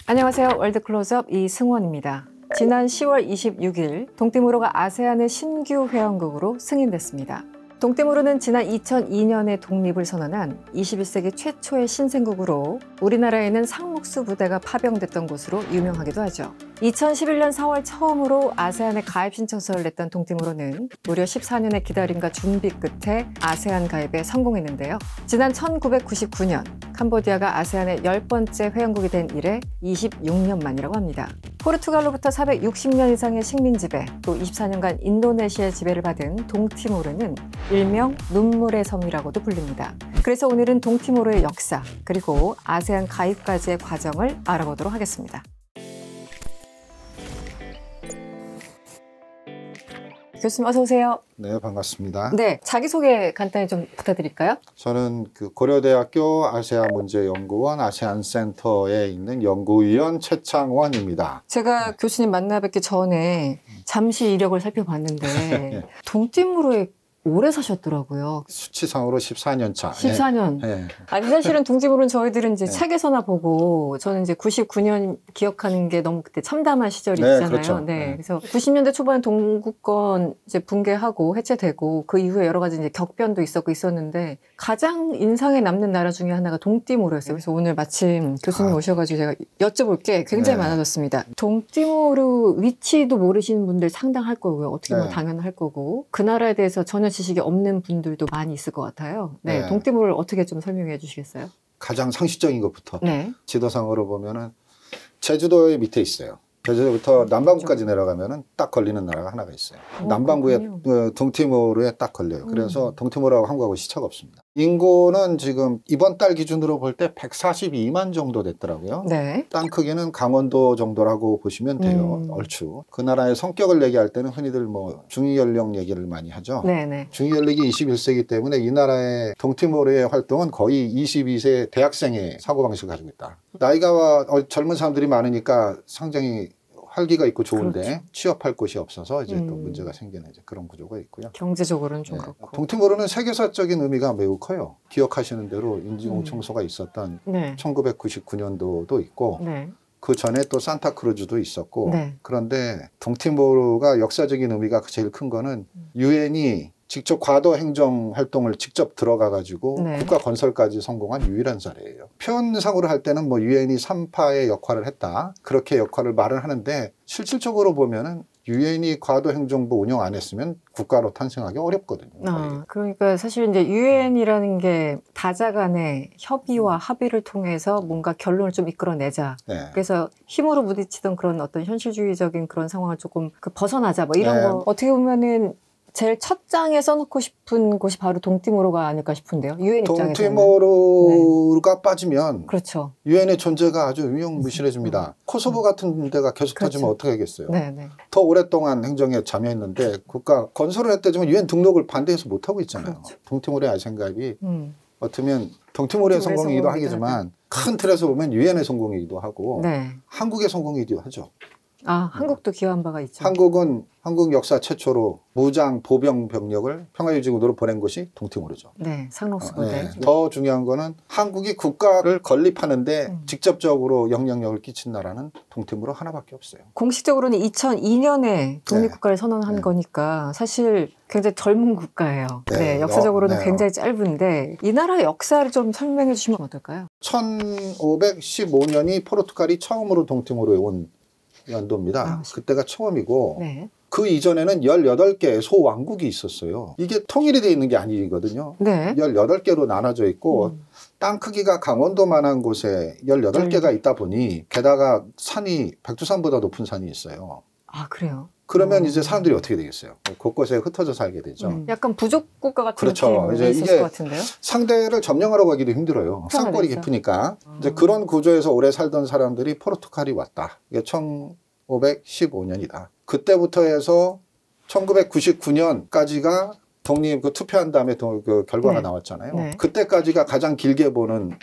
안녕하세요. 월드클로즈업 이승원입니다. 지난 10월 26일 동티모르가 아세안의 신규 회원국으로 승인됐습니다. 동티모르는 지난 2002년에 독립을 선언한 21세기 최초의 신생국으로 우리나라에는 상목수 부대가 파병됐던 곳으로 유명하기도 하죠. 2011년 4월 처음으로 아세안에 가입 신청서를 냈던 동티모르는 무려 14년의 기다림과 준비 끝에 아세안 가입에 성공했는데요. 지난 1999년 캄보디아가 아세안의 10번째 회원국이 된 이래 26년 만이라고 합니다. 포르투갈로부터 460년 이상의 식민 지배, 또 24년간 인도네시아 지배를 받은 동티모르는 일명 눈물의 섬이라고도 불립니다. 그래서 오늘은 동티모르의 역사, 그리고 아세안 가입까지의 과정을 알아보도록 하겠습니다. 교수님 어서 오세요. 네, 반갑습니다. 네, 자기소개 간단히 좀 부탁드릴까요? 저는 고려대학교 아세안문제연구원 아세안센터에 있는 연구위원 최창원입니다. 제가 교수님 만나 뵙기 전에 잠시 이력을 살펴봤는데 네. 동티모르에 오래 사셨더라고요. 수치상으로 14년 차. 14년. 네. 아니 사실은 동티모르는 저희들은 이제 네. 책에서나 보고 저는 이제 99년 기억하는 게 너무 그때 참담한 시절이 네, 있잖아요. 그렇죠. 네. 네. 그래서 90년대 초반 동구권 이제 붕괴하고 해체되고 그 이후에 여러 가지 이제 격변도 있었고 있었는데 가장 인상에 남는 나라 중에 하나가 동티모르였어요. 그래서 오늘 마침 교수님 오셔가지고 제가 여쭤볼 게 굉장히 네. 많아졌습니다. 동티모르 위치도 모르시는 분들 상당할 거고요. 어떻게 보면 네. 당연할 거고 그 나라에 대해서 전혀 지식이 없는 분들도 많이 있을 것 같아요. 네, 네. 동티모르를 어떻게 좀 설명해 주시겠어요? 가장 상식적인 것부터 네. 지도상으로 보면은 제주도의 밑에 있어요. 제주도부터 남반구까지 내려가면은 딱 걸리는 나라가 하나가 있어요. 남반구에 동티모르에 딱 걸려요. 그래서 동티모르하고 한국하고 시차가 없습니다. 인구는 지금 이번 달 기준으로 볼 때 142만 정도 됐더라고요. 네. 땅 크기는 강원도 정도라고 보시면 돼요. 얼추. 그 나라의 성격을 얘기할 때는 흔히들 뭐 중위연령 얘기를 많이 하죠. 네네. 중위연령이 21세기 때문에 이 나라의 동티모르의 활동은 거의 22세 대학생의 사고방식을 가지고 있다. 나이가 젊은 사람들이 많으니까 상당히 활기가 있고 좋은데 그렇죠. 취업할 곳이 없어서 이제 또 문제가 생기는 이제 그런 구조가 있고요. 경제적으로는 좀 네. 그렇고. 동티모르는 세계사적인 의미가 매우 커요. 기억하시는 대로 인지공청소가 있었던 네. 1999년도도 있고 네. 그 전에 또 산타크루즈도 있었고 네. 그런데 동티모르가 역사적인 의미가 제일 큰 거는 유엔이 직접 과도 행정 활동을 직접 들어가 가지고 네. 국가 건설까지 성공한 유일한 사례예요. 표현상으로 할 때는 뭐 유엔이 3파의 역할을 했다. 그렇게 역할을 말을 하는데 실질적으로 보면은 유엔이 과도 행정부 운영 안 했으면 국가로 탄생하기 어렵거든요. 그러니까 사실 이제 유엔이라는 게 다자 간의 협의와 합의를 통해서 뭔가 결론을 좀 이끌어내자. 네. 그래서 힘으로 부딪히던 그런 어떤 현실주의적인 그런 상황을 조금 벗어나자 뭐 이런 네. 거 어떻게 보면은 제일 첫 장에 써놓고 싶은 곳이 바로 동티모르가 아닐까 싶은데요. 유엔 입장에서는. 동티모르가 빠지면 그렇죠. 유엔의 존재가 아주 유명무실해집니다. 코소보 같은 데가 계속 그렇죠. 터지면 어떻게 하겠어요. 네네. 더 오랫동안 행정에 참여했는데 국가 건설을 했다지만 유엔 등록을 반대해서 못하고 있잖아요. 그렇죠. 동티모르의 아시안가입이 어쩌면 동티모르의 성공이기도 하겠지만 큰 틀에서 보면 유엔의 성공이기도 하고 네. 한국의 성공이기도 하죠. 아, 한국도 기여한 바가 있죠. 한국은 한국 역사 최초로 무장 보병 병력을 평화유지군으로 보낸 곳이 동티모르죠. 네, 상록수 부대. 네. 더 중요한 거는 한국이 국가를 건립하는데 직접적으로 영향력을 끼친 나라는 동티모르 하나밖에 없어요. 공식적으로는 2002년에 독립국가를 선언한 네. 거니까 사실 굉장히 젊은 국가예요. 네. 네, 역사적으로는 네. 굉장히 짧은데 이 나라의 역사를 좀 설명해 주시면 어떨까요? 1515년이 포르투갈이 처음으로 동티모르에 온 연도입니다. 그때가 처음이고 네. 그 이전에는 18개의 소왕국이 있었어요. 이게 통일이 되어 있는 게 아니거든요. 네. 18개로 나눠져 있고 땅 크기가 강원도만한 곳에 18개가 있다 보니 게다가 산이 백두산보다 높은 산이 있어요. 아, 그래요? 그러면 이제 사람들이 어떻게 되겠어요? 곳곳에 흩어져 살게 되죠. 약간 부족 국가 같은 그렇죠. 느낌이 이제 있었을 이게 것 같은데요? 상대를 점령하러 가기도 힘들어요. 산골이 깊으니까. 이제 그런 구조에서 오래 살던 사람들이 포르투갈이 왔다. 이게 1515년이다. 그때부터 해서 1999년까지가 독립 투표한 다음에 그 결과가 나왔잖아요. 네. 그때까지가 가장 길게 보는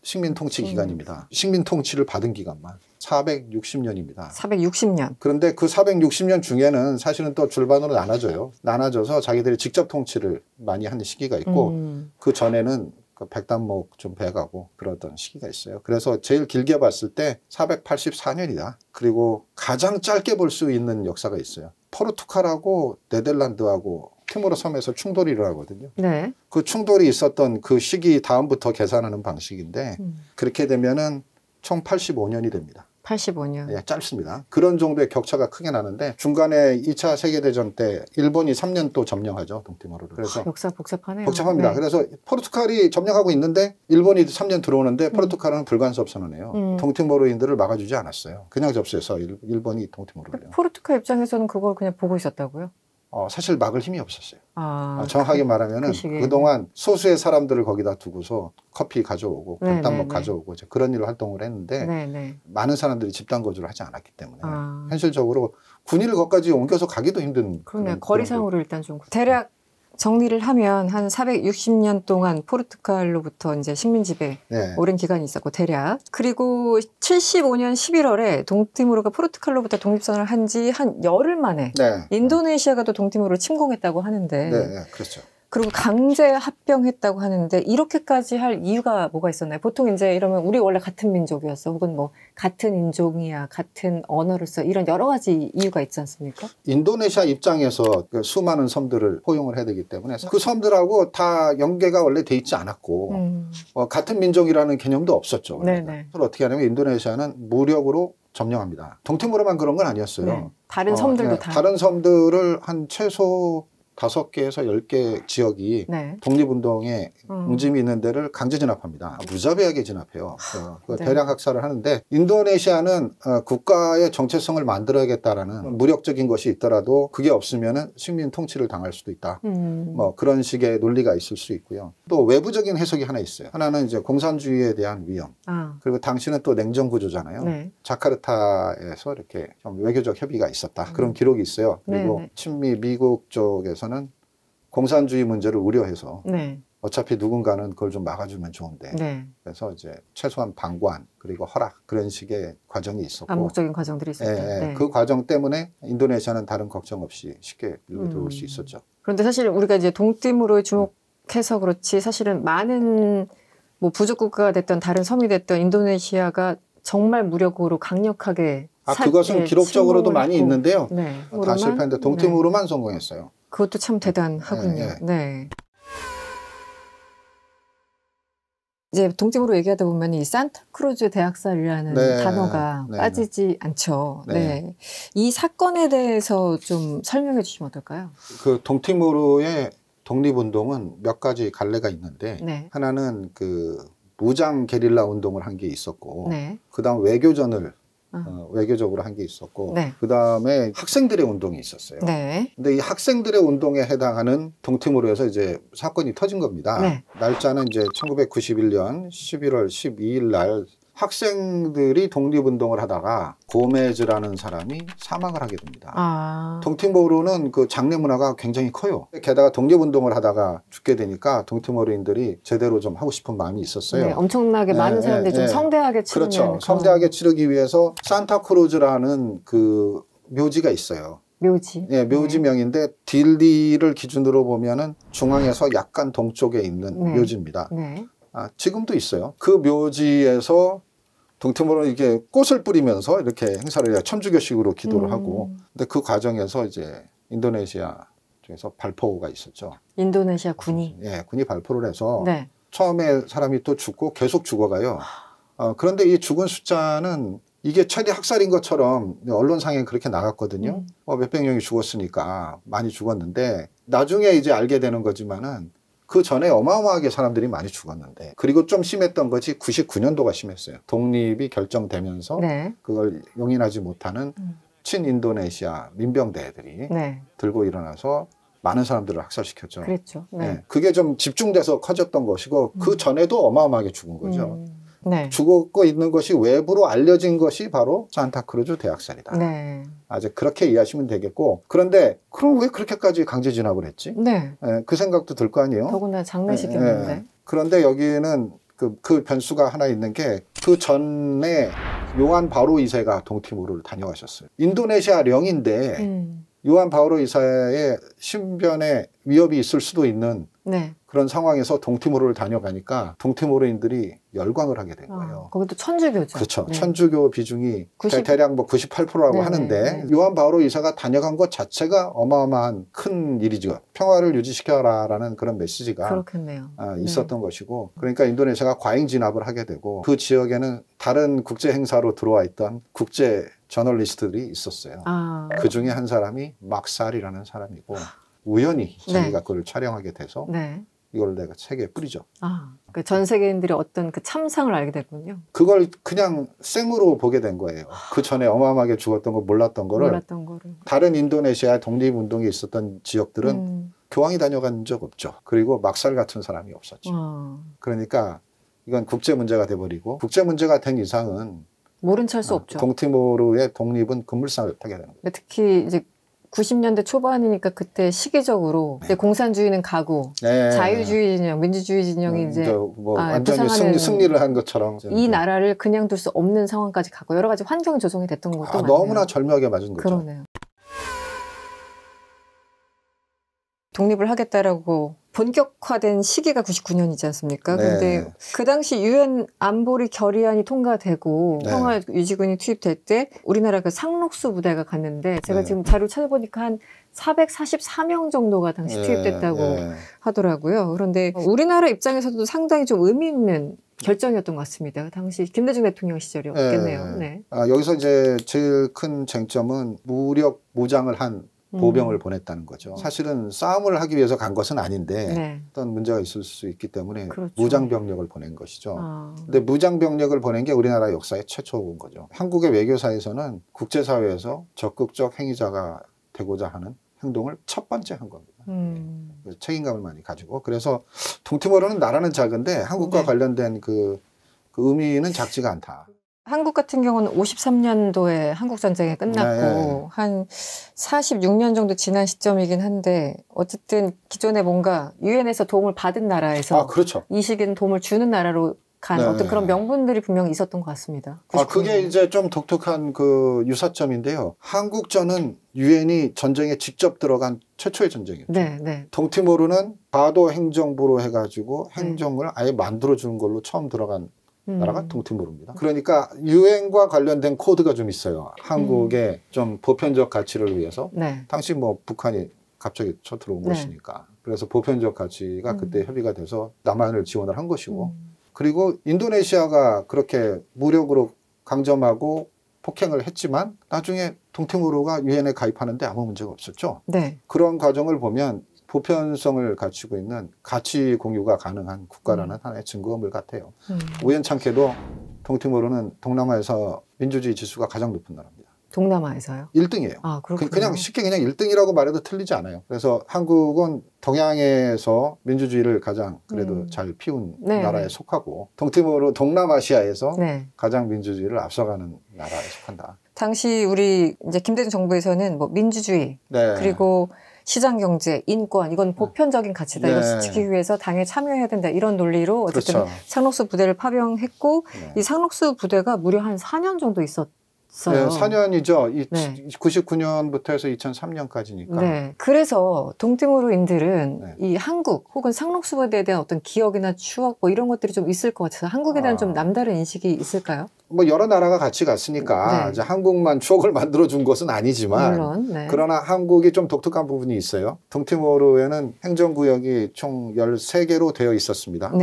식민 통치 기간입니다. 식민 통치를 받은 기간만 460년입니다. 460년. 그런데 그 460년 중에는 사실은 또 줄반으로 나눠져요. 나눠져서 자기들이 직접 통치를 많이 하는 시기가 있고 그 전에는 그 백단목 좀 배가고 그러던 시기가 있어요. 그래서 제일 길게 봤을 때 484년이다. 그리고 가장 짧게 볼 수 있는 역사가 있어요. 포르투갈하고 네덜란드하고 티모르 섬에서 충돌이 일어나거든요. 네. 그 충돌이 있었던 그 시기 다음부터 계산하는 방식인데 그렇게 되면은 총 85년이 됩니다. 85년. 예, 짧습니다. 그런 정도의 격차가 크게 나는데 중간에 2차 세계대전 때 일본이 3년 또 점령하죠. 동티모르를. 그래서 역사 복잡하네요. 복잡합니다. 네. 그래서 포르투갈이 점령하고 있는데 일본이 3년 들어오는데 포르투갈은 불간섭 선언해요. 동티모르인들을 막아주지 않았어요. 그냥 접수해서 일본이 동티모르를요. 포르투갈 입장에서는 그걸 그냥 보고 있었다고요? 사실 막을 힘이 없었어요. 아, 정확하게 말하면은 그동안 소수의 사람들을 거기다 두고서 커피 가져오고 백단목 가져오고 이제 그런 일을 활동을 했는데 많은 사람들이 집단 거주를 하지 않았기 때문에 현실적으로 군인을 거기까지 옮겨서 가기도 힘든. 그러네. 거리상으로 일단 좀 대략 정리를 하면 한 460년 동안 포르투갈로부터 이제 식민 지배 오랜 기간이 있었고 대략 그리고 75년 11월에 동티모르가 포르투갈로부터 독립선언을 한 지 한 열흘 만에 인도네시아가 또 동티모르를 침공했다고 하는데 그렇죠. 그리고 강제 합병했다고 하는데 이렇게까지 할 이유가 뭐가 있었나요? 보통 이제 이러면 우리 원래 같은 민족이었어 혹은 뭐 같은 인종이야 같은 언어를 써 이런 여러 가지 이유가 있지 않습니까? 인도네시아 입장에서 그 수많은 섬들을 포용을 해야 되기 때문에 그 섬들하고 다 연계가 원래 돼 있지 않았고 같은 민족이라는 개념도 없었죠. 그래서 어떻게 하냐면 인도네시아는 무력으로 점령합니다. 동티모르만 그런 건 아니었어요. 다른 섬들도 다. 다른 섬들을 한 최소 5개에서 10개 지역이 독립운동에 응집이 있는 데를 강제 진압합니다. 무자비하게 진압해요. 대량 학살을 하는데 인도네시아는 국가의 정체성을 만들어야겠다라는 무력적인 것이 있더라도 그게 없으면 식민 통치를 당할 수도 있다. 뭐 그런 식의 논리가 있을 수 있고요. 또 외부적인 해석이 하나 있어요. 하나는 이제 공산주의에 대한 위험. 그리고 당시는 또 냉전 구조잖아요. 자카르타에서 이렇게 좀 외교적 협의가 있었다. 그런 기록이 있어요. 그리고 친미 미국 쪽에서는 공산주의 문제를 우려해서 어차피 누군가는 그걸 좀 막아주면 좋은데 그래서 이제 최소한 방관 그리고 허락 그런 식의 과정이 있었고 암묵적인 과정들이 있었죠. 그 과정 때문에 인도네시아는 다른 걱정 없이 쉽게 밀고 들어올 수 있었죠. 그런데 사실 우리가 이제 동티모르에 주목해서 그렇지 사실은 많은 뭐 부족 국가가 됐던 다른 섬이 됐던 인도네시아가 정말 무력으로 강력하게 그것은 기록적으로도 많이 있는데요. 다 실패했는데 동티모르만 성공했어요. 그것도 참 대단하군요. 이제 동티모르 얘기하다 보면 이 산타크루즈 대학살이라는 단어가 빠지지 않죠. 이 사건에 대해서 좀 설명해 주시면 어떨까요? 그 동티모르의 독립운동은 몇 가지 갈래가 있는데 하나는 그 무장 게릴라 운동을 한 게 있었고 그다음 외교전을 외교적으로 한 게 있었고 그 다음에 학생들의 운동이 있었어요. 근데 이 학생들의 운동에 해당하는 동티모르에서 이제 사건이 터진 겁니다. 날짜는 이제 1991년 11월 12일 날 학생들이 독립운동을 하다가 고메즈라는 사람이 사망을 하게 됩니다. 동티모르는 그 장례 문화가 굉장히 커요. 게다가 독립운동을 하다가 죽게 되니까 동티모르인들이 제대로 좀 하고 싶은 마음이 있었어요. 엄청나게 많은 사람들이 좀 성대하게 치르는. 그렇죠. 성대하게 치르기 위해서 산타크루즈라는 그 묘지가 있어요. 묘지. 묘지명인데 딜리를 기준으로 보면은 중앙에서 약간 동쪽에 있는 묘지입니다. 지금도 있어요. 그 묘지에서 동티모르는 이게 꽃을 뿌리면서 이렇게 행사를 해요. 천주교식으로 기도를 하고. 근데 그 과정에서 이제 인도네시아 쪽에서 발포가 있었죠. 인도네시아 군이? 군이 발포를 해서 처음에 사람이 또 죽고 계속 죽어가요. 그런데 이 죽은 숫자는 이게 최대 학살인 것처럼 언론상에 그렇게 나갔거든요. 몇백 명이 죽었으니까 많이 죽었는데 나중에 이제 알게 되는 거지만은 그 전에 어마어마하게 사람들이 많이 죽었는데 그리고 좀 심했던 것이 99년도가 심했어요. 독립이 결정되면서 그걸 용인하지 못하는 친인도네시아 민병대들이 들고 일어나서 많은 사람들을 학살시켰죠. 그랬죠. 그게 좀 집중돼서 커졌던 것이고 그 전에도 어마어마하게 죽은 거죠. 죽고 있는 것이 외부로 알려진 것이 바로 산타크루즈 대학살이다. 아직 그렇게 이해하시면 되겠고 그런데 그럼 왜 그렇게까지 강제 진압을 했지? 그 생각도 들 거 아니에요? 더구나 장례식이었는데. 그런데 여기는 그 변수가 하나 있는 게 그 전에 요한 바오로 2세가 동티모르를 다녀가셨어요. 인도네시아령인데 요한 바오로 2세의 신변에 위협이 있을 수도 있는 네. 그런 상황에서 동티모르를 다녀가니까 동티모르인들이 열광을 하게 된 거예요. 거기도 천주교죠. 그렇죠. 네. 천주교 비중이 대략 뭐 98%라고 네네. 하는데 네. 요한 바오로 이사가 다녀간 것 자체가 어마어마한 큰 일이죠. 평화를 유지시켜라라는 그런 메시지가 그렇겠네요. 있었던 것이고, 그러니까 인도네시아가 과잉 진압을 하게 되고 그 지역에는 다른 국제 행사로 들어와 있던 국제 저널리스트들이 있었어요. 그 중에 한 사람이 막살이라는 사람이고 우연히 자기가 그걸 촬영하게 돼서 이걸 내가 세계에 뿌리죠. 그 전 세계인들이 어떤 그 참상을 알게 됐군요. 그걸 그냥 생으로 보게 된 거예요. 그 전에 어마어마하게 죽었던 거 몰랐던 거를 다른 인도네시아 독립운동이 있었던 지역들은 교황이 다녀간 적 없죠. 그리고 막살 같은 사람이 없었죠. 그러니까 이건 국제 문제가 돼버리고, 국제 문제가 된 이상은 모른 체 할 수 없죠. 동티모르의 독립은 급물살을 타게 되는 거예요. 특히 이제 90년대 초반이니까 그때 시기적으로 이제 공산주의는 가고 자유주의 진영, 민주주의 진영이 이제 뭐 완전히 승리를 한 것처럼 이 나라를 그냥 둘 수 없는 상황까지 가고 여러 가지 환경 조성이 됐던 것도 많네요. 너무나 절묘하게 맞은 거죠. 그러네요. 독립을 하겠다라고 본격화된 시기가 99년이지 않습니까? 근데 그 당시 유엔 안보리 결의안이 통과되고 평화 유지군이 투입될 때 우리나라 그 상록수 부대가 갔는데 제가 지금 자료 찾아보니까 한 444명 정도가 당시 투입됐다고 하더라고요. 그런데 우리나라 입장에서도 상당히 좀 의미 있는 결정이었던 것 같습니다. 당시 김대중 대통령 시절이었겠네요. 여기서 이제 제일 큰 쟁점은 무력 무장을 한 보병을 보냈다는 거죠. 사실은 싸움을 하기 위해서 간 것은 아닌데 어떤 문제가 있을 수 있기 때문에 무장병력을 보낸 것이죠. 근데 무장병력을 보낸 게 우리나라 역사의 최초인 거죠. 한국의 외교사에서는 국제사회에서 적극적 행위자가 되고자 하는 행동을 첫 번째 한 겁니다. 그래서 책임감을 많이 가지고, 그래서 동티모르는 나라는 작은데 한국과 관련된 그 의미는 작지가 않다. 한국 같은 경우는 53년도에 한국전쟁이 끝났고 한 46년 정도 지난 시점이긴 한데 어쨌든 기존에 뭔가 유엔에서 도움을 받은 나라에서 이 시기는 도움을 주는 나라로 간 어떤 그런 명분들이 분명히 있었던 것 같습니다. 그게 이제 좀 독특한 그 유사점인데요. 한국전은 유엔이 전쟁에 직접 들어간 최초의 전쟁이었죠. 동티모르는 바도 행정부로 해가지고 행정을 아예 만들어주는 걸로 처음 들어간 나라가 동티모르입니다. 그러니까 유엔과 관련된 코드가 좀 있어요. 한국의 좀 보편적 가치를 위해서. 당시 뭐 북한이 갑자기 쳐들어온 것이니까. 그래서 보편적 가치가 그때 협의가 돼서 남한을 지원을 한 것이고. 그리고 인도네시아가 그렇게 무력으로 강점하고 폭행을 했지만 나중에 동티모르가 유엔에 가입하는데 아무 문제가 없었죠. 그런 과정을 보면 보편성을 갖추고 있는 가치 공유가 가능한 국가라는 하나의 증거물 같아요. 우연찮게도 동티모르는 동남아에서 민주주의 지수가 가장 높은 나라입니다. 동남아에서요? 1등이에요. 그냥 쉽게 그냥 1등이라고 말해도 틀리지 않아요. 그래서 한국은 동양에서 민주주의를 가장 그래도 잘 피운 나라에 속하고, 동티모르 동남아시아에서 가장 민주주의를 앞서가는 나라에 속한다. 당시 우리 이제 김대중 정부에서는 뭐 민주주의 그리고 시장 경제, 인권, 이건 보편적인 가치다. 이걸 지키기 위해서 당에 참여해야 된다. 이런 논리로 어쨌든 상록수 부대를 파병했고 이 상록수 부대가 무려 한 4년 정도 있었어요. 4년이죠. 99년부터 해서 2003년까지니까. 그래서 동티모르인들은 이 한국 혹은 상록수 부대에 대한 어떤 기억이나 추억 뭐 이런 것들이 좀 있을 것 같아서 한국에 대한 좀 남다른 인식이 있을까요? 뭐 여러 나라가 같이 갔으니까 이제 한국만 추억을 만들어준 것은 아니지만 물론, 그러나 한국이 좀 독특한 부분이 있어요. 동티모르에는 행정구역이 총 13개로 되어 있었습니다.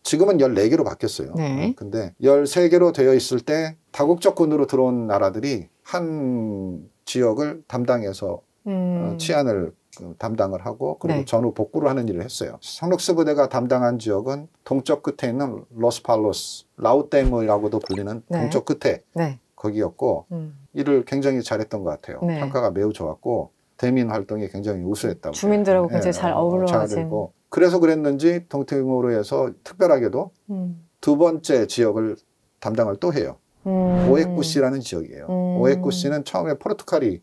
지금은 14개로 바뀌었어요. 근데 13개로 되어 있을 때 다국적군으로 들어온 나라들이 한 지역을 담당해서 치안을 담당을 하고 그리고 전후 복구를 하는 일을 했어요. 상록수 부대가 담당한 지역은 동쪽 끝에 있는 로스팔로스, 라우테무라고도 불리는 동쪽 끝에 거기였고 일을 굉장히 잘했던 것 같아요. 평가가 매우 좋았고 대민 활동이 굉장히 우수했다고. 주민들하고 굉장히 잘 어우러진. 그래서 그랬는지 동티모르에서 특별하게도 두 번째 지역을 담당을 또 해요. 오에쿠시라는 지역이에요. 오에쿠시는 처음에 포르투갈이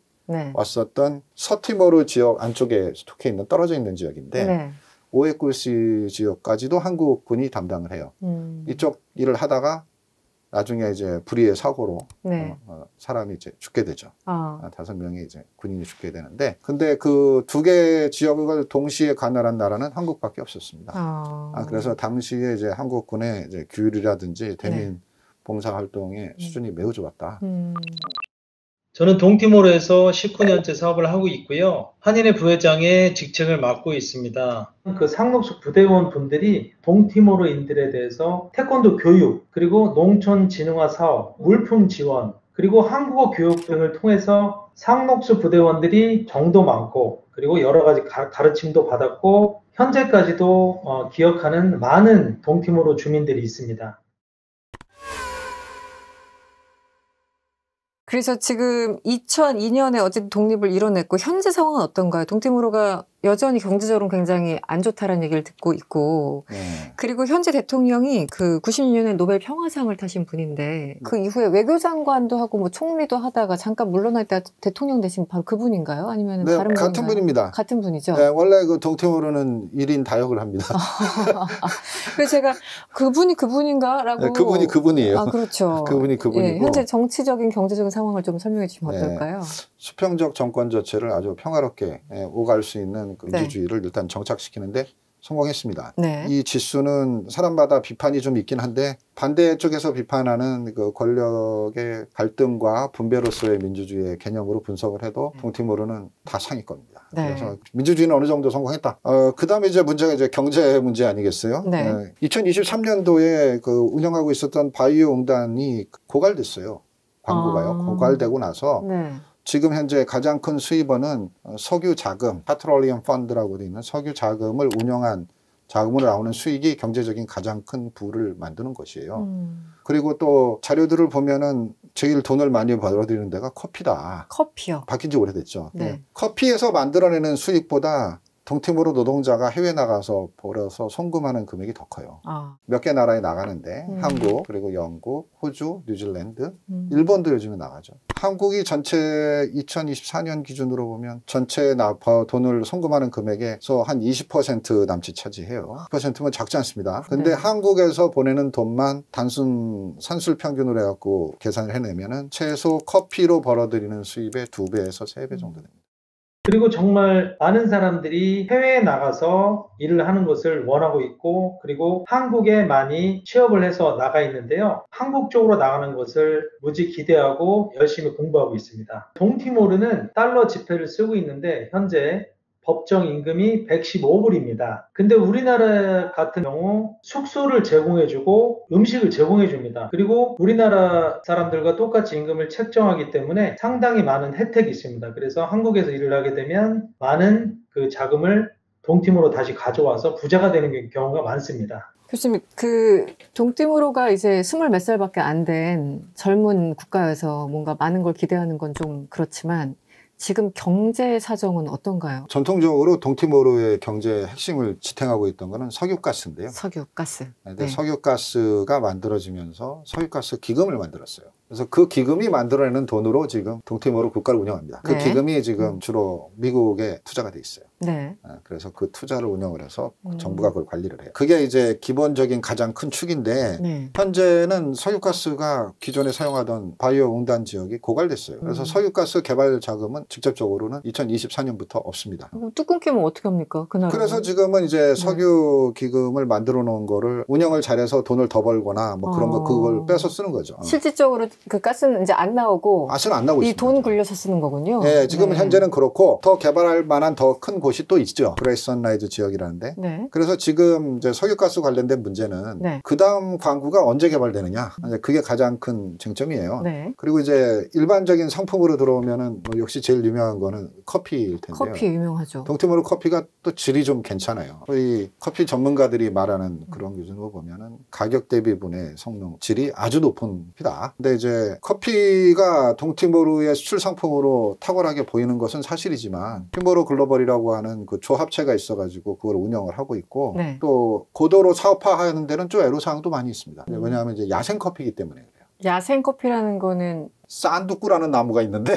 왔었던 서티모르 지역 안쪽에 속해 있는 떨어져 있는 지역인데 오에쿠시 지역까지도 한국군이 담당을 해요. 이쪽 일을 하다가 나중에 이제 불의의 사고로 사람이 이제 죽게 되죠. 아. 5명의 이제 군인이 죽게 되는데, 근데 그 2개 지역을 동시에 관할한 나라는 한국밖에 없었습니다. 그래서 당시에 이제 한국군의 이제 규율이라든지 대민 봉사 활동의 수준이 매우 좋았다. 저는 동티모르에서 19년째 사업을 하고 있고요. 한인회 부회장의 직책을 맡고 있습니다. 그 상록수 부대원 분들이 동티모르인들에 대해서 태권도 교육, 그리고 농촌 진흥화 사업, 물품 지원, 그리고 한국어 교육 등을 통해서 상록수 부대원들이 정도 많고, 그리고 여러 가지 가르침도 받았고, 현재까지도 기억하는 많은 동티모르 주민들이 있습니다. 그래서 지금 2002년에 어쨌든 독립을 이뤄냈고 현재 상황은 어떤가요? 동티모르가 여전히 경제적으로 굉장히 안 좋다라는 얘기를 듣고 있고 그리고 현재 대통령이 그 96년에 노벨 평화상을 타신 분인데 그 이후에 외교장관도 하고 뭐 총리도 하다가 잠깐 물러날 때 대통령 되신 바로 그분인가요? 아니면 네, 다른 같은 분입니다. 같은 분이죠? 네, 원래 그 동티모르는 1인 다역을 합니다. 그래서 제가 그분이 그분인가라고. 네, 그분이 그분이에요. 아, 그렇죠. 그분이 그분이고. 예, 현재 정치적인 경제적인 상황을 좀 설명해 주시면 어떨까요? 수평적 정권 자체를 아주 평화롭게 오갈 수 있는 그 민주주의를 일단 정착시키는데 성공했습니다. 이 지수는 사람마다 비판이 좀 있긴 한데 반대 쪽에서 비판하는 그 권력의 갈등과 분배로서의 민주주의의 개념으로 분석을 해도 동티모르는 다 상위권입니다. 그래서 민주주의는 어느 정도 성공했다. 그 다음에 이제 문제가 이제 경제 문제 아니겠어요? 2023년도에 그 운영하고 있었던 바이오 응단이 고갈됐어요. 광고가요. 고갈되고 나서 지금 현재 가장 큰 수입원은 석유 자금, 페트롤리엄 펀드라고 되어 있는 석유 자금을 운영한 자금으로 나오는 수익이 경제적인 가장 큰 부를 만드는 것이에요. 그리고 또 자료들을 보면은 제일 돈을 많이 벌어들이는 데가 커피다. 커피요? 바뀐 지 오래됐죠. 커피에서 만들어내는 수익보다 동티모르 노동자가 해외 나가서 벌어서 송금하는 금액이 더 커요. 몇 개 나라에 나가는데 한국, 그리고 영국, 호주, 뉴질랜드, 일본도 요즘에 나가죠. 한국이 전체 2024년 기준으로 보면 전체 돈을 송금하는 금액에서 한 20% 남짓 차지해요. 10%면 작지 않습니다. 근데 한국에서 보내는 돈만 단순 산술 평균으로 해갖고 계산을 해내면은 최소 커피로 벌어들이는 수입의 2배에서 3배 정도 됩니다. 그리고 정말 많은 사람들이 해외에 나가서 일을 하는 것을 원하고 있고, 그리고 한국에 많이 취업을 해서 나가 있는데요. 한국 쪽으로 나가는 것을 무지 기대하고 열심히 공부하고 있습니다. 동티모르는 달러 지폐를 쓰고 있는데 현재 법정 임금이 115불입니다. 근데 우리나라 같은 경우 숙소를 제공해주고 음식을 제공해줍니다. 그리고 우리나라 사람들과 똑같이 임금을 책정하기 때문에 상당히 많은 혜택이 있습니다. 그래서 한국에서 일을 하게 되면 많은 그 자금을 동티모르로 다시 가져와서 부자가 되는 경우가 많습니다. 교수님, 그 동티모르가 이제 20몇 살밖에 안 된 젊은 국가여서 뭔가 많은 걸 기대하는 건 좀 그렇지만 지금 경제 사정은 어떤가요? 전통적으로 동티모르의 경제 핵심을 지탱하고 있던 것은 석유가스인데요. 석유가스. 석유가스가 만들어지면서 석유가스 기금을 만들었어요. 그래서 그 기금이 만들어내는 돈으로 지금 동티모르 국가를 운영합니다. 그 기금이 지금 주로 미국에 투자가 돼 있어요. 그래서 그 투자를 운영을 해서 정부가 그걸 관리를 해요. 그게 이제 기본적인 가장 큰 축인데 현재는 석유가스가 기존에 사용하던 바이오 응단 지역이 고갈됐어요. 그래서 석유가스 개발 자금은 직접적으로는 2024년부터 없습니다. 뚜껑 끼면 어떻게 합니까? 그래서 지금은 이제 석유 기금을 만들어 놓은 거를 운영을 잘해서 돈을 더 벌거나 뭐 그런 거 그걸 빼서 쓰는 거죠. 실질적으로 그 가스는 이제 안 나오고 가스는 안 나오고 이 돈 굴려서 쓰는 거군요. 네, 지금은 현재는 그렇고 더 개발할 만한 더 큰 곳이 또 있죠. 그레이스 선라이즈 지역이라는데. 그래서 지금 이제 석유가스 관련된 문제는 그 다음 광구가 언제 개발되느냐. 그게 가장 큰 쟁점이에요. 그리고 이제 일반적인 상품으로 들어오면은 뭐 역시 제일 유명한 거는 커피일 텐데요. 커피 유명하죠. 동티모르 커피가 또 질이 좀 괜찮아요. 이 커피 전문가들이 말하는 그런 기준으로 보면은 가격 대비분의 성능, 질이 아주 높은 커피다. 근데 이제 커피가 동티모르의 수출 상품으로 탁월하게 보이는 것은 사실이지만 티모르 글로벌이라고 하는 그 조합체가 있어가지고 그걸 운영을 하고 있고 또 고도로 사업화하는 데는 좀 애로사항도 많이 있습니다. 왜냐하면 이제 야생 커피이기 때문에 그래요. 야생 커피라는 거는 산두꾸라는 나무가 있는데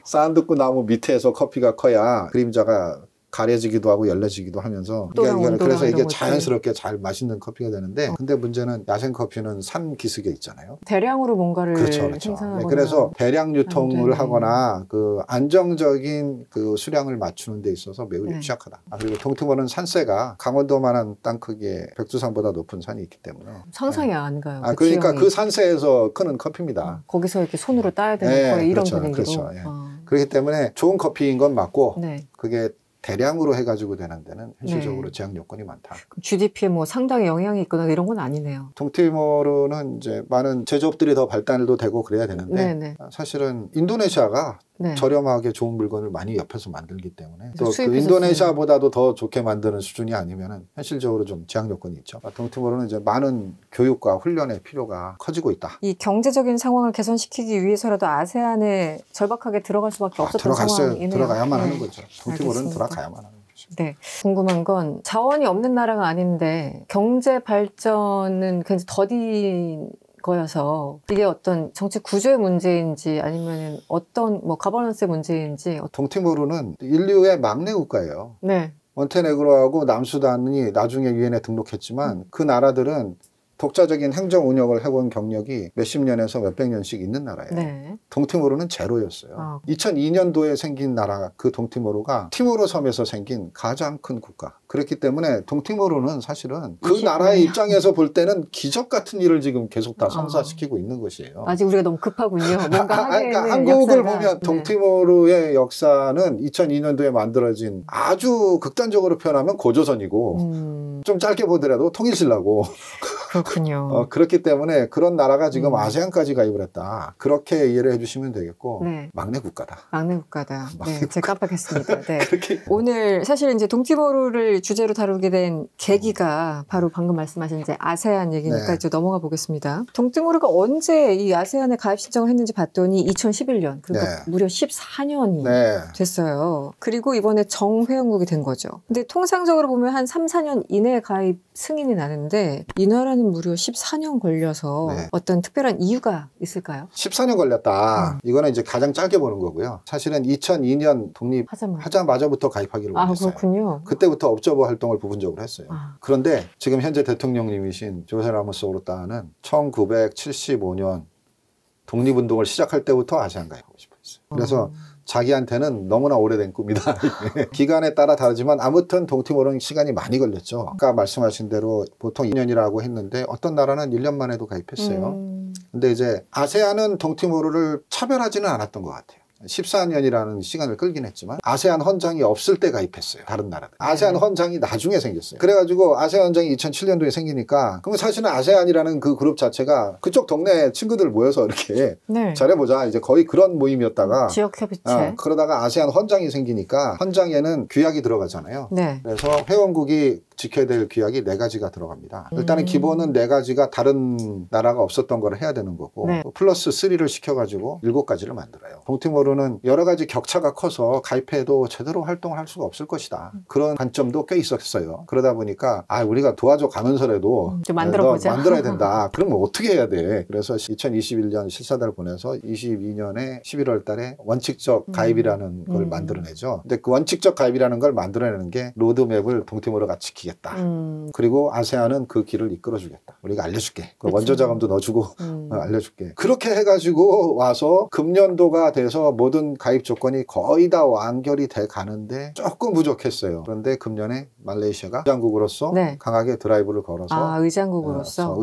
산두꾸 나무 밑에서 커피가 커야 그림자가 가려지기도 하고 열려지기도 하면서 그래서 이게 자연스럽게 잘 맛있는 커피가 되는데 근데 문제는 야생 커피는 산 기슭에 있잖아요. 대량으로 뭔가를 그렇죠. 생산하거나 그래서 대량 유통을 하거나 그 안정적인 그 수량을 맞추는 데 있어서 매우 취약하다. 그리고 동티모르는 산세가 강원도만한 땅 크기의 백두산보다 높은 산이 있기 때문에 상상이 안 가요. 그러니까 그 산세에서 크는 커피입니다. 거기서 이렇게 손으로 따야 되는 거예요. 이런 분위기로. 그렇죠. 그렇기 때문에 좋은 커피인 건 맞고 그게 대량으로 해가지고 되는 데는 현실적으로 제약 요건이 많다. GDP에 뭐 상당히 영향이 있거나 이런 건 아니네요. 동티모르는 이제 많은 제조업들이 더 발달도 되고 그래야 되는데 사실은 인도네시아가 저렴하게 좋은 물건을 많이 옆에서 만들기 때문에 또 그 인도네시아보다도 더 좋게 만드는 수준이 아니면은 현실적으로 좀 제약 요건이 있죠. 동티모르는 이제 많은 교육과 훈련의 필요가 커지고 있다. 이 경제적인 상황을 개선시키기 위해서라도 아세안에 절박하게 들어갈 수밖에 없었던 상황이네요. 들어가야만 하는 거죠. 동티모르는 들어가야만 하는 거죠. 네, 궁금한 건 자원이 없는 나라가 아닌데 경제 발전은 굉장히 더딘 거여서 이게 어떤 정치 구조의 문제인지 아니면 어떤 뭐 가버넌스의 문제인지. 동티모르는 인류의 막내 국가예요. 몬테네그로하고 남수단이 나중에 유엔에 등록했지만 그 나라들은 독자적인 행정 운영을 해본 경력이 몇십 년에서 몇백 년씩 있는 나라예요. 동티모르는 제로였어요. 2002년도에 생긴 나라 그 동티모르가 티모르 섬에서 생긴 가장 큰 국가. 그렇기 때문에 동티모르는 사실은 그 나라의 입장에서 볼 때는 기적 같은 일을 지금 계속 다 성사시키고 있는 것이에요. 아직 우리가 너무 급하군요. 뭔가 그러니까 한국을 보면 동티모르의 역사는 2002년도에 만들어진 아주 극단적으로 표현하면 고조선이고 좀 짧게 보더라도 통일신라고. 그렇군요. 그렇기 때문에 그런 나라가 지금 아세안까지 가입을 했다. 그렇게 이해를 해주시면 되겠고 막내 국가다. 막내 국가다. 제가 깜빡했습니다. 오늘 사실 이제 동티모르를 주제로 다루게 된 계기가 바로 방금 말씀하신 이제 아세안 얘기니까 이제 넘어가 보겠습니다. 동티모르가 언제 이 아세안에 가입 신청을 했는지 봤더니 2011년, 그러니까 무려 14년이 됐어요. 그리고 이번에 정회원국이 된 거죠. 근데 통상적으로 보면 한 3, 4년 이내에 가입 승인이 나는데 이 나라는 무려 14년 걸려서 어떤 특별한 이유가 있을까요? 14년 걸렸다. 이거는 이제 가장 짧게 보는 거고요. 사실은 2002년 독립하자마자부터 가입하기로 했어요. 그렇군요. 그때부터 업저버 활동을 부분적으로 했어요. 그런데 지금 현재 대통령님이신 조세 라모스 오르타는 1975년 독립운동을 시작할 때부터 아세안 가입하고 싶었어요. 그래서 자기한테는 너무나 오래된 꿈이다. 기간에 따라 다르지만 아무튼 동티모르는 시간이 많이 걸렸죠. 아까 말씀하신 대로 보통 2년이라고 했는데 어떤 나라는 1년 만에도 가입했어요. 근데 이제 아세안은 동티모르를 차별하지는 않았던 것 같아요. 14년이라는 시간을 끌긴 했지만 아세안 헌장이 없을 때 가입했어요. 다른 나라들. 아세안 헌장이 나중에 생겼어요. 그래가지고 아세안 헌장이 2007년도에 생기니까 그럼 사실은 아세안이라는 그 그룹 자체가 그쪽 동네 친구들 모여서 이렇게 잘해보자. 이제 거의 그런 모임이었다가 지역협의체. 그러다가 아세안 헌장이 생기니까 헌장에는 규약이 들어가잖아요. 그래서 회원국이 지켜야 될 규약이 4가지가 들어갑니다. 일단은 기본은 4가지가 다른 나라가 없었던 걸 해야 되는 거고 플러스 3를 시켜가지고 7가지를 만들어요. 동티모르는 여러 가지 격차가 커서 가입해도 제대로 활동을 할 수가 없을 것이다. 그런 관점도 꽤 있었어요. 그러다 보니까 우리가 도와줘 가면서라도 좀 만들어보자. 만들어야 된다. 그러면 어떻게 해야 돼? 그래서 2021년 실사단을 보내서 22년에 11월 달에 원칙적 가입이라는 걸 만들어내죠. 근데 그 원칙적 가입이라는 걸 만들어내는 게 로드맵을 동티모르가 지키겠다. 그리고 아세안은 그 길을 이끌어주겠다. 우리가 알려줄게. 그 원조 자금도 넣어주고 알려줄게. 그렇게 해가지고 와서 금년도가 돼서 모든 가입 조건이 거의 다 완결이 돼 가는데 조금 부족했어요. 그런데 금년에 말레이시아가 의장국으로서 강하게 드라이브를 걸어서 의장국으로서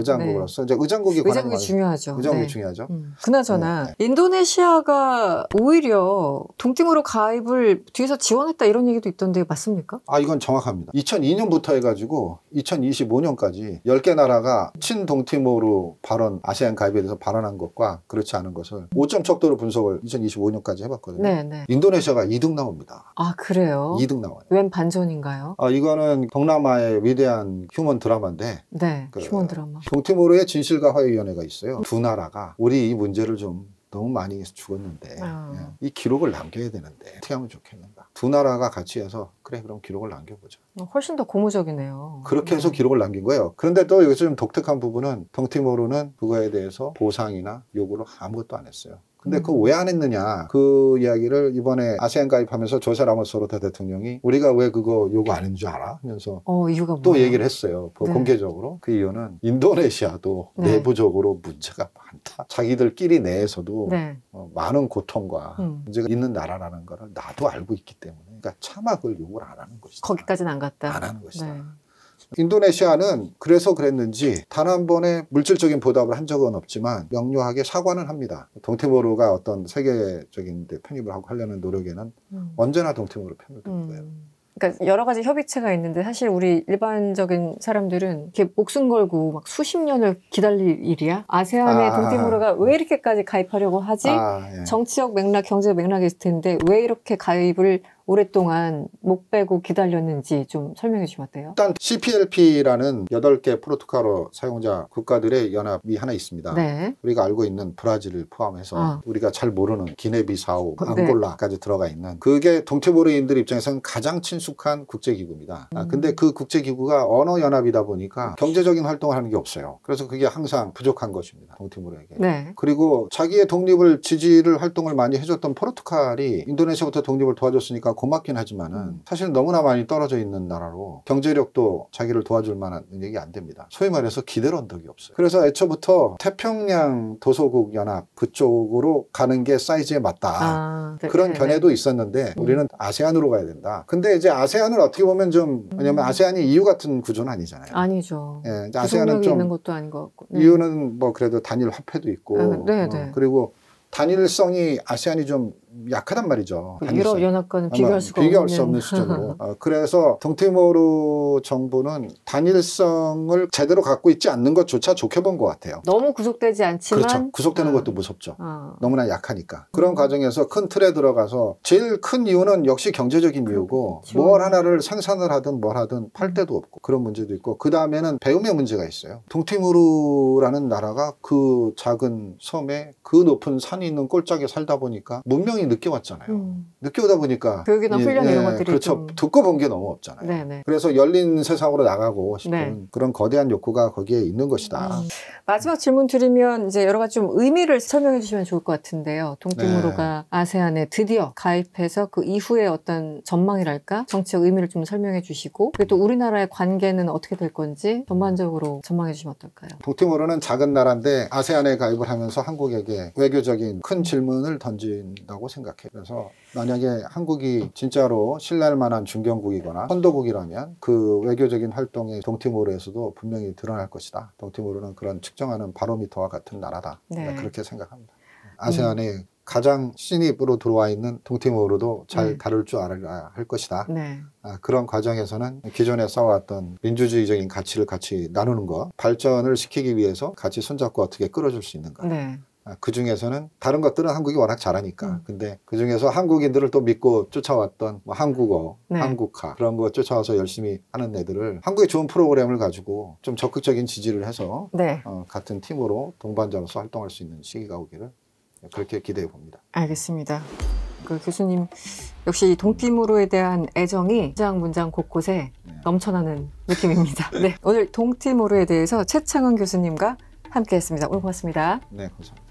이제 의장국이 중요하죠. 의장국이 중요하죠. 그나저나 인도네시아가 오히려 동티모르 가입을 뒤에서 지원했다 이런 얘기도 있던데 맞습니까? 이건 정확합니다. 2002년부터 해가지고 2025년까지 10개 나라가 친동티모르 발언, 아세안 가입에 대해서 발언한 것과 그렇지 않은 것을 5점 척도로 분석을 2025년까지 해봤거든요. 인도네시아가 2등 나옵니다. 그래요? 2등 나와요. 웬 반전인가요? 이거는 동남아의 위대한 휴먼 드라마인데 휴먼 드라마. 동티모르의 진실과 화해위원회가 있어요. 두 나라가 우리 이 문제를 좀 너무 많이 죽었는데 이 기록을 남겨야 되는데 어떻게 하면 좋겠는가. 두 나라가 같이 해서 그럼 기록을 남겨보자. 훨씬 더 고무적이네요. 그렇게 해서 기록을 남긴 거예요. 그런데 또 여기서 좀 독특한 부분은 동티모르는 그거에 대해서 보상이나 요구를 아무것도 안 했어요. 근데 그거 왜 안 했느냐 그 이야기를 이번에 아세안 가입하면서 조세 라모스 오르타 대통령이 우리가 왜 그거 요구 안 했는 줄 알아? 하면서 이유가 또 뭐예요? 얘기를 했어요. 네. 공개적으로. 그 이유는 인도네시아도 네. 내부적으로 문제가 많다. 자기들끼리 내에서도 네. 많은 고통과 문제가 있는 나라라는 거를 나도 알고 있기 때문에 그러니까 차마 그걸 요구를 안 하는 것이다. 거기까지는 안 갔다. 안 하는 것이다. 네. 인도네시아는 그래서 그랬는지 단 한 번의 물질적인 보답을 한 적은 없지만 명료하게 사과는 합니다. 동티모르가 어떤 세계적인 데 편입을 하고 하려는 노력에는 언제나 동티모르 편을 든 거예요. 그러니까 여러 가지 협의체가 있는데 사실 우리 일반적인 사람들은 이렇게 목숨 걸고 막 수십 년을 기다릴 일이야? 아세안에 동티모르가 왜 이렇게까지 가입하려고 하지? 예. 정치적 맥락, 경제적 맥락이 있을 텐데 왜 이렇게 가입을 오랫동안 못 빼고 기다렸는지 좀 설명해 주시면 어때요? 일단 CPLP라는 8개 포르투갈어 사용자 국가들의 연합이 하나 있습니다. 네. 우리가 알고 있는 브라질을 포함해서 우리가 잘 모르는 기네비사우, 앙골라까지 들어가 있는 그게 동티모르인들 입장에서는 가장 친숙한 국제기구입니다. 근데 그 국제기구가 언어연합이다 보니까 경제적인 활동을 하는 게 없어요. 그래서 그게 항상 부족한 것입니다. 동티모르에게. 네. 그리고 자기의 독립을 지지를 활동을 많이 해줬던 포르투갈이 인도네시아부터 독립을 도와줬으니까 고맙긴 하지만은 사실 너무나 많이 떨어져 있는 나라로 경제력도 자기를 도와줄 만한 얘기 안 됩니다. 소위 말해서 기댈 언덕이 없어요. 그래서 애초부터 태평양 도서국 연합 그쪽으로 가는 게 사이즈에 맞다. 네, 그런 네, 견해도 있었는데 우리는 아세안으로 가야 된다. 근데 이제 아세안을 어떻게 보면 좀 왜냐면 아세안이 EU 같은 구조는 아니잖아요. 아니죠. 예, 아세안은 좀 있는 것도 아닌 것 같고. 네. EU는 뭐 그래도 단일 화폐도 있고 네. 그리고 단일성이 아세안이 좀 약하단 말이죠. 유럽 연합과는 비교할 수가 없는 수준으로. 그래서 동티모르 정부는 단일성을 제대로 갖고 있지 않는 것조차 좋게 본 것 같아요. 너무 구속되지 않지만 그렇죠. 구속되는 것도 무섭죠. 너무나 약하니까. 그런 과정에서 큰 틀에 들어가서 제일 큰 이유는 역시 경제적인 이유고 뭘 하나를 생산을 하든 뭘 하든 팔 데도 없고 그런 문제도 있고 그 다음에는 배움의 문제가 있어요. 동티모르라는 나라가 그 작은 섬에 그 높은 산이 있는 꼴짝에 살다 보니까 문명이 늦게 왔잖아요. 늦게 오다 보니까 교육이나 훈련 이런 것들이 그렇죠. 좀... 듣고 본 게 너무 없잖아요. 네네. 그래서 열린 세상으로 나가고 싶은 그런 거대한 욕구가 거기에 있는 것이다. 마지막 질문 드리면 이제 여러 가지 좀 의미를 설명해 주시면 좋을 것 같은데요. 동티모르가 아세안에 드디어 가입해서 그 이후에 어떤 전망이랄까? 정치적 의미를 좀 설명해 주시고 그리고 또 우리나라의 관계는 어떻게 될 건지 전반적으로 전망해 주시면 어떨까요? 동티모르는 작은 나라인데 아세안에 가입을 하면서 한국에게 외교적인 큰 질문을 던진다고 생각해요. 그래서 만약에 한국이 진짜로 신뢰할 만한 중견국이거나 선도국이라면 그 외교적인 활동이 동티모르에서도 분명히 드러날 것이다. 동티모르는 그런 측정하는 바로미터와 같은 나라다. 그렇게 생각합니다. 아세안에 가장 신입으로 들어와 있는 동티모르도 잘 다룰 줄 알아야 할 것이다. 그런 과정에서는 기존에 쌓아왔던 민주주의적인 가치를 같이 나누는 것, 발전을 시키기 위해서 같이 손잡고 어떻게 끌어줄 수 있는가. 그 중에서는 다른 것들은 한국이 워낙 잘하니까 근데 그 중에서 한국인들을 또 믿고 쫓아왔던 뭐 한국어, 한국화 그런 거 쫓아와서 열심히 하는 애들을 한국의 좋은 프로그램을 가지고 좀 적극적인 지지를 해서 같은 팀으로 동반자로서 활동할 수 있는 시기가 오기를 그렇게 기대해 봅니다. 알겠습니다. 그 교수님 역시 동티모르에 대한 애정이 문장 곳곳에 넘쳐나는 느낌입니다. 오늘 동티모르에 대해서 최창원 교수님과 함께했습니다. 오늘 고맙습니다. 네, 감사합니다.